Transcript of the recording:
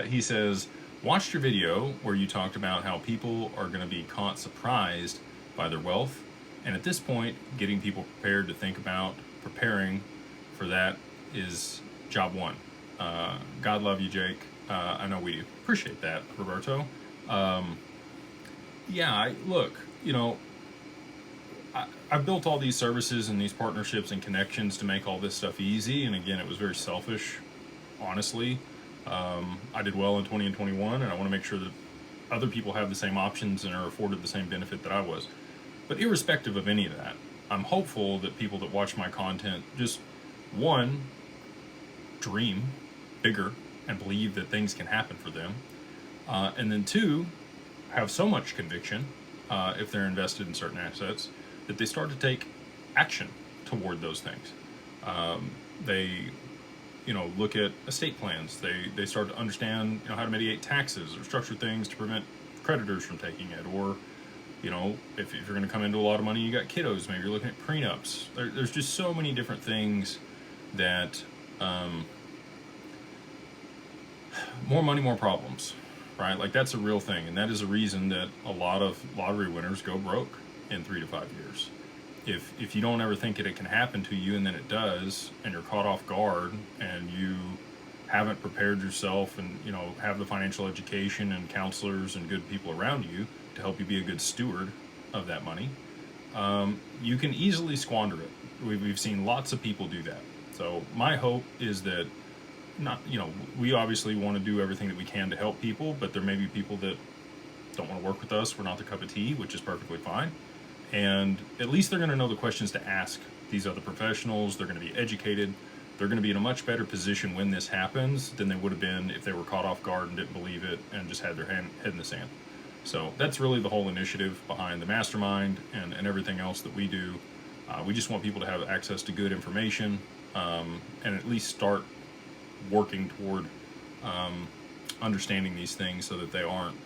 He says, watched your video where you talked about how people are going to be caught surprised by their wealth, and at this point, getting people prepared to think about preparing for that is job one. God love you, Jake. I know we do. Appreciate that, Roberto. Yeah, look, I've built all these services and these partnerships and connections to make all this stuff easy, and again, it was very selfish, honestly. I did well in 20 and 21, and I want to make sure that other people have the same options and are afforded the same benefit that I was. But irrespective of any of that, I'm hopeful that people that watch my content just, one, dream bigger and believe that things can happen for them, and then two, have so much conviction, if they're invested in certain assets, that they start to take action toward those things. They look at estate plans. They start to understand, how to mitigate taxes or structure things to prevent creditors from taking it. Or, if you're going to come into a lot of money, you got kiddos, maybe you're looking at prenups. There's just so many different things that, more money, more problems, right? Like, that's a real thing. And that is a reason that a lot of lottery winners go broke in 3 to 5 years. If you don't ever think it can happen to you, and then it does, and you're caught off guard, and you haven't prepared yourself, and have the financial education and counselors and good people around you to help you be a good steward of that money, you can easily squander it. We've seen lots of people do that. So my hope is that we obviously want to do everything that we can to help people, but there may be people that don't want to work with us. We're not the cup of tea, which is perfectly fine. And at least they're going to know the questions to ask these other professionals. They're going to be educated. They're going to be in a much better position when this happens than they would have been if they were caught off guard and didn't believe it and just had their head in the sand. So that's really the whole initiative behind the mastermind and everything else that we do. We just want people to have access to good information, and at least start working toward understanding these things so that they aren't